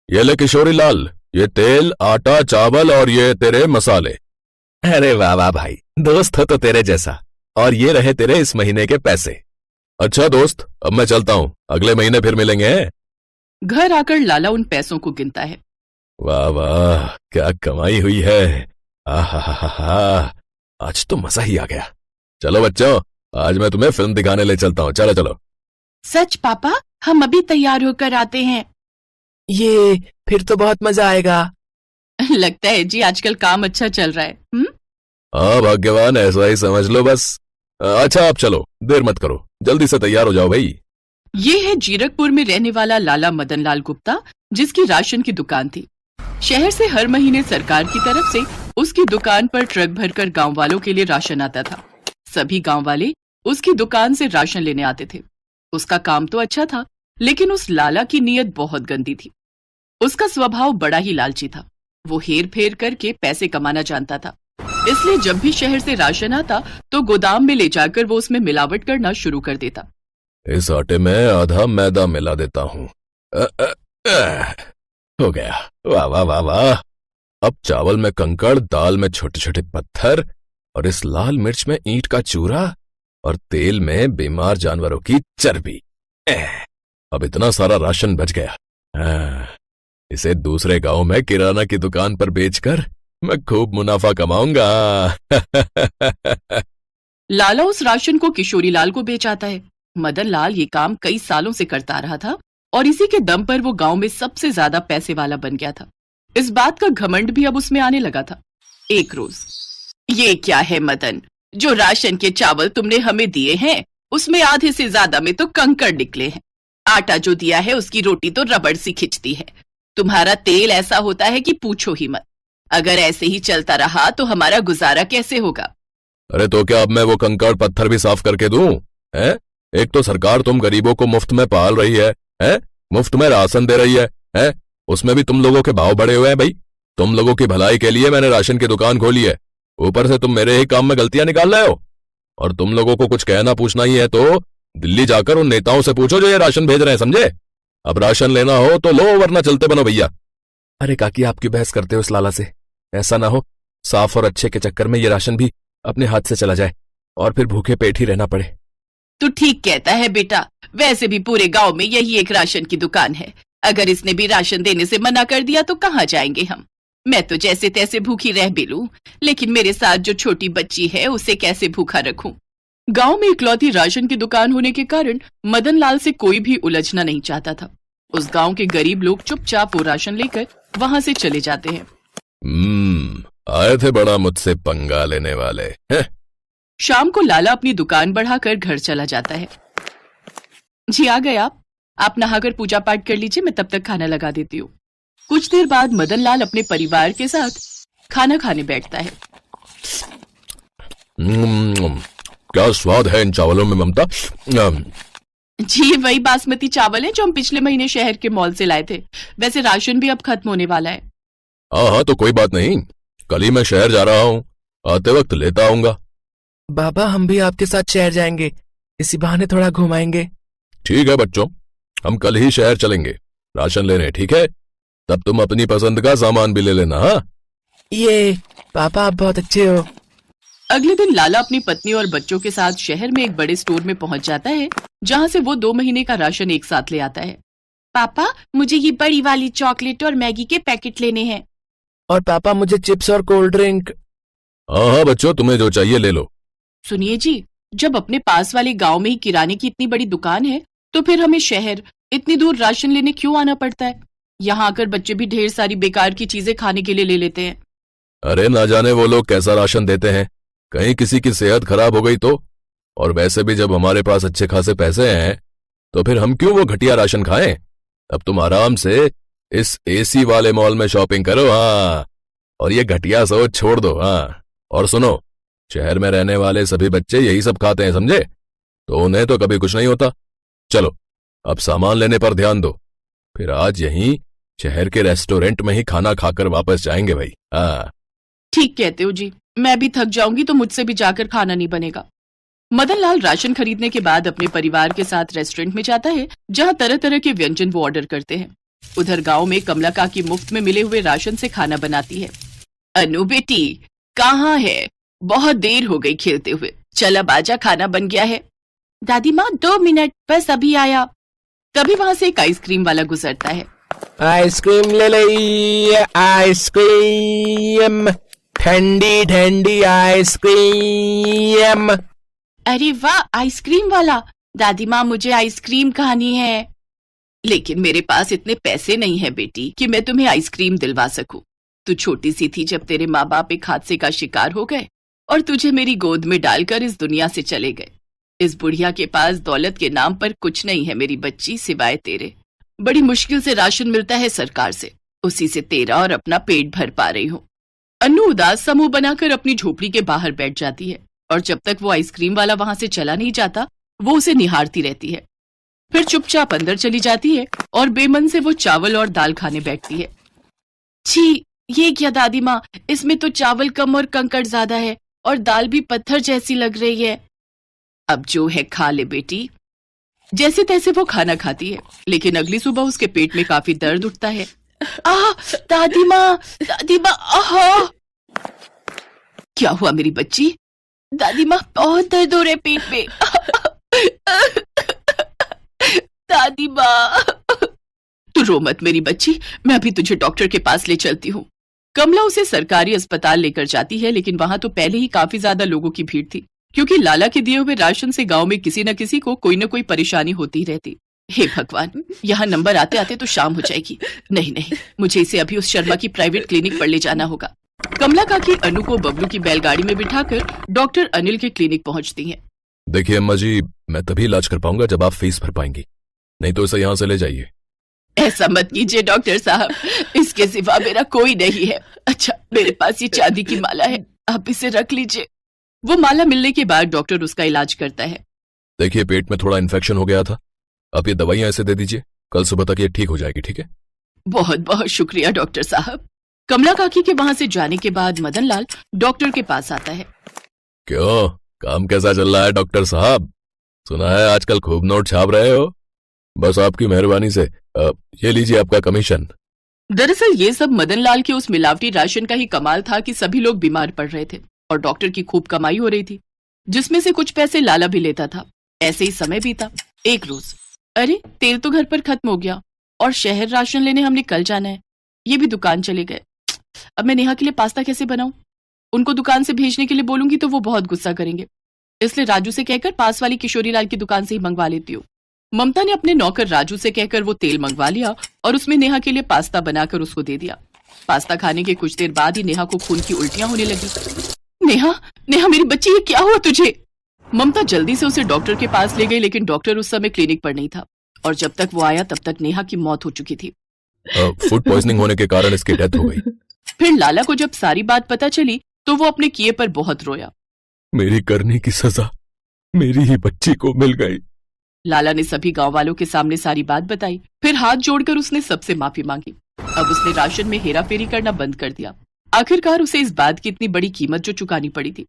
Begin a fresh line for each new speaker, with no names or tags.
ये ले किशोरी लाल, ये तेल, आटा, चावल और ये तेरे मसाले।
अरे वाह वाह भाई, दोस्त हो तो तेरे जैसा। और ये रहे तेरे इस महीने के पैसे।
अच्छा दोस्त, अब मैं चलता हूँ, अगले महीने फिर मिलेंगे।
घर आकर लाला उन पैसों को गिनता है।
वाह वाह, क्या कमाई हुई है। आहा, आज तो मजा ही आ गया। चलो बच्चों, आज मैं तुम्हें फिल्म दिखाने ले चलता हूँ, चलो चलो।
सच पापा, हम अभी तैयार होकर आते हैं।
ये फिर तो बहुत मजा आएगा।
लगता है जी आजकल काम अच्छा चल रहा है।
हाँ भाग्यवान, ऐसा ही समझ लो बस। अच्छा आप चलो, देर मत करो, जल्दी से तैयार हो जाओ भाई।
ये है जीरकपुर में रहने वाला लाला मदन लाल गुप्ता, जिसकी राशन की दुकान थी। शहर से हर महीने सरकार की तरफ से उसकी दुकान पर ट्रक भरकर गांव वालों के लिए राशन आता था। सभी गांव वाले उसकी दुकान से राशन लेने आते थे। उसका काम तो अच्छा था, लेकिन उस लाला की नीयत बहुत गंदी थी। उसका स्वभाव बड़ा ही लालची था। वो हेर फेर करके पैसे कमाना जानता था। इसलिए जब भी शहर से राशन आता तो गोदाम में ले जाकर वो उसमें मिलावट करना शुरू कर देता।
इस आटे में आधा मैदा मिला देता हूँ। हो गया। वाह वाह वाह वाह। अब चावल में कंकड़, दाल में छोटे छोटे पत्थर, और इस लाल मिर्च में ईंट का चूरा, और तेल में बीमार जानवरों की चर्बी। अब इतना सारा राशन बच गया। इसे दूसरे गांव में किराना की दुकान पर बेचकर मैं खूब मुनाफा कमाऊंगा।
लाला उस राशन को किशोरी लाल को बेच आता है। मदन लाल ये काम कई सालों से करता रहा था और इसी के दम पर वो गांव में सबसे ज्यादा पैसे वाला बन गया था। इस बात का घमंड भी अब उसमें आने लगा था। एक रोज, ये क्या है मदन, जो राशन के चावल तुमने हमें दिए हैं उसमें आधे से ज्यादा में तो कंकड़ निकले हैं। आटा जो दिया है उसकी रोटी तो रबड़ सी खिंचती है। तुम्हारा तेल ऐसा होता है कि पूछो ही मत। अगर ऐसे ही चलता रहा तो हमारा गुजारा कैसे होगा?
अरे तो क्या अब मैं वो कंकड़ पत्थर भी साफ करके दूं? हैं? एक तो सरकार तुम गरीबों को मुफ्त में पाल रही है, मुफ्त में राशन दे रही है? उसमें भी तुम लोगों के भाव बढ़े हुए हैं भाई। तुम लोगों की भलाई के लिए मैंने राशन की दुकान खोली है, ऊपर से तुम मेरे ही काम में गलतियां निकाल रहे हो। और तुम लोगों को कुछ कहना पूछना ही है तो दिल्ली जाकर उन नेताओं से पूछो जो ये राशन भेज रहे हैं, समझे? अब राशन लेना हो तो लो, वरना चलते बनो भैया।
अरे काकी, आपकी बहस करते हो इस लाला से। ऐसा ना हो साफ और अच्छे के चक्कर में ये राशन भी अपने हाथ से चला जाए और फिर भूखे पेट ही रहना पड़े।
तू ठीक कहता है बेटा, वैसे भी पूरे गांव में यही एक राशन की दुकान है। अगर इसने भी राशन देने से मना कर दिया तो कहाँ जाएंगे हम? मैं तो जैसे तैसे भूखी रह भी लूं, लेकिन मेरे साथ जो छोटी बच्ची है उसे कैसे भूखा रखूं? गांव में इकलौती राशन की दुकान होने के कारण मदन लाल से कोई भी उलझना नहीं चाहता था। उस गांव के गरीब लोग चुपचाप वो राशन लेकर वहां से चले जाते हैं।
आए थे बड़ा मुझसे पंगा लेने वाले हैं?
शाम को लाला अपनी दुकान बढ़ाकर घर चला जाता है। जी आ गए आप नहाकर पूजा पाठ कर लीजिए, मैं तब तक खाना लगा देती हूँ। कुछ देर बाद मदन लाल अपने परिवार के साथ खाना खाने बैठता है।
क्या स्वाद है इन चावलों में ममता।
जी वही बासमती चावल है जो हम पिछले महीने शहर के मॉल से लाए थे। वैसे राशन भी अब खत्म होने वाला है।
हाँ तो कोई बात नहीं, कल ही मैं शहर जा रहा हूँ, आते वक्त लेता आऊंगा।
बाबा, हम भी आपके साथ शहर जाएंगे, इसी बहाने थोड़ा घुमाएंगे।
ठीक है बच्चों, हम कल ही शहर चलेंगे राशन लेने, ठीक है? तब तुम अपनी पसंद का सामान भी ले लेना। हाँ
ये पापा, आप बहुत अच्छे हो।
अगले दिन लाला अपनी पत्नी और बच्चों के साथ शहर में एक बड़े स्टोर में पहुंच जाता है, जहां से वो 2 महीने का राशन एक साथ ले आता है। पापा, मुझे ये बड़ी वाली चॉकलेट और मैगी के पैकेट लेने हैं।
और पापा, मुझे चिप्स और कोल्ड ड्रिंक।
हाँ बच्चों, तुम्हें जो चाहिए ले लो।
सुनिए जी, जब अपने पास वाले गांव में ही किराने की इतनी बड़ी दुकान है तो फिर हमें शहर इतनी दूर राशन लेने क्यों आना पड़ता है? यहाँ आकर बच्चे भी ढेर सारी बेकार की चीजें खाने के लिए ले लेते हैं।
अरे ना जाने वो लोग कैसा राशन देते हैं, कहीं किसी की सेहत खराब हो गई तो। और वैसे भी जब हमारे पास अच्छे खासे पैसे हैं तो फिर हम क्यों वो घटिया राशन खाएं? अब तुम आराम से इस एसी वाले मॉल में शॉपिंग करो। हाँ, और ये घटिया सोच छोड़ दो। हाँ, और सुनो, शहर में रहने वाले सभी बच्चे यही सब खाते हैं, समझे? तो उन्हें तो कभी कुछ नहीं होता। चलो अब सामान लेने पर ध्यान दो, फिर आज यहीं शहर के रेस्टोरेंट में ही खाना खाकर वापस जाएंगे भाई। हाँ
ठीक कहते हो जी, मैं भी थक जाऊंगी तो मुझसे भी जाकर खाना नहीं बनेगा। मदन लाल राशन खरीदने के बाद अपने परिवार के साथ रेस्टोरेंट में जाता है, जहां तरह तरह के व्यंजन वो ऑर्डर करते हैं। उधर गांव में कमला काकी मुफ्त में मिले हुए राशन से खाना बनाती है। अनु बेटी कहाँ है? बहुत देर हो गई खेलते हुए, चल अब आजा, खाना बन गया है। दादी माँ 2 मिनट, बस अभी आया। तभी वहां से एक आइसक्रीम वाला गुजरता है।
आइसक्रीम ले ली, आइसक्रीम, ठंडी ठंडी आइसक्रीम।
अरे वाह, आइसक्रीम वाला। दादी माँ मुझे आइसक्रीम खानी है, लेकिन मेरे पास इतने पैसे नहीं है बेटी कि मैं तुम्हें आइसक्रीम दिलवा सकूं। तू छोटी सी थी जब तेरे माँ बाप एक हादसे का शिकार हो गए और तुझे मेरी गोद में डालकर इस दुनिया से चले गए। इस बुढ़िया के पास दौलत के नाम पर कुछ नहीं है मेरी बच्ची, सिवाय तेरे। बड़ी मुश्किल से राशन मिलता है सरकार से, उसी से तेरा और अपना पेट भर पा रही हूँ। अन्नू उदास समूह बनाकर अपनी झोपड़ी के बाहर बैठ जाती है और जब तक वो आइसक्रीम वाला वहां से चला नहीं जाता वो उसे निहारती रहती है। फिर चुपचाप अंदर चली जाती है और बेमन से वो चावल और दाल खाने बैठती है। छी, ये क्या दादी माँ, इसमें तो चावल कम और कंकड़ ज्यादा है और दाल भी पत्थर जैसी लग रही है। अब जो है खा ले बेटी। जैसे तैसे वो खाना खाती है, लेकिन अगली सुबह उसके पेट में काफी दर्द उठता है। दादी माँ, आहा! क्या हुआ मेरी बच्ची? दादी माँ बहुत दर्द हो रहा है पेट में। दादी माँ, तू रो मत मेरी बच्ची, मैं अभी तुझे डॉक्टर के पास ले चलती हूँ। कमला उसे सरकारी अस्पताल लेकर जाती है, लेकिन वहां तो पहले ही काफी ज्यादा लोगों की भीड़ थी, क्योंकि लाला के दिए हुए राशन से गांव में किसी न किसी को कोई न कोई परेशानी होती रहती। हे भगवान, यहाँ नंबर आते आते तो शाम हो जाएगी। नहीं, मुझे इसे अभी उस शर्मा की प्राइवेट क्लिनिक पर ले जाना होगा। कमला काकी अनु को बबलू की बैलगाड़ी में बिठाकर डॉक्टर अनिल के क्लिनिक पहुंचती हैं।
देखिए अम्मा जी, मैं तभी इलाज कर पाऊंगा जब आप फीस भर पाएंगी, नहीं तो इसे यहाँ से ले जाइए।
ऐसा मत कीजिए डॉक्टर साहब, इसके सिवा मेरा कोई नहीं है। अच्छा, मेरे पास ये चांदी की माला है, आप इसे रख लीजिए। वो माला मिलने के बाद डॉक्टर उसका इलाज करता है।
देखिए पेट में थोड़ा इन्फेक्शन हो गया था, आप ये दवाइयां ऐसे दे दीजिए, कल सुबह तक ये ठीक हो जाएगी, ठीक है?
बहुत बहुत शुक्रिया डॉक्टर साहब। कमला काकी के वहां से जाने के बाद मदन लाल डॉक्टर के पास आता है।
क्यों, काम कैसा चल रहा है डॉक्टर साहब? सुना है आजकल खूब नोट छाप रहे हो। बस आपकी मेहरबानी से ये लीजिए आपका कमीशन।
दरअसल ये सब मदन लाल के उस मिलावटी राशन का ही कमाल था कि सभी लोग बीमार पड़ रहे थे और डॉक्टर की खूब कमाई हो रही थी, जिसमें से कुछ पैसे लाला भी लेता था। ऐसे ही समय बीता। एक रोज, अरे तेल तो घर पर खत्म हो गया और शहर राशन लेने हमने कल जाना है, ये भी दुकान चले गए। अब मैं नेहा के लिए पास्ता कैसे बनाऊं? उनको दुकान से भेजने के लिए बोलूंगी तो वो बहुत गुस्सा करेंगे, इसलिए राजू से कहकर पास वाली किशोरी लाल की दुकान से ही मंगवा लेती हूँ। ममता ने अपने नौकर राजू से कहकर वो तेल मंगवा लिया और उसमें नेहा के लिए पास्ता बनाकर उसको दे दिया। पास्ता खाने के कुछ देर बाद ही नेहा को खून की उल्टियां होने लगी। नेहा मेरी बच्ची, ये क्या हुआ तुझे? ममता जल्दी से उसे डॉक्टर के पास ले गई, लेकिन डॉक्टर उस समय क्लिनिक पर नहीं था और जब तक वो आया तब तक नेहा की मौत हो चुकी थी।
फूड पॉइजनिंग होने के कारण इसकी डेथ हो गई।
फिर लाला को जब सारी बात पता चली तो वो अपने किए पर बहुत रोया।
मेरी करने की सजा मेरी ही बच्ची को मिल गई।
लाला ने सभी गांव वालों के सामने सारी बात बताई। फिर हाथ जोड़कर उसने सबसे माफी मांगी। अब उसने राशन में हेरा फेरी करना बंद कर दिया। आखिरकार उसे इस बात की इतनी बड़ी कीमत जो चुकानी पड़ी थी,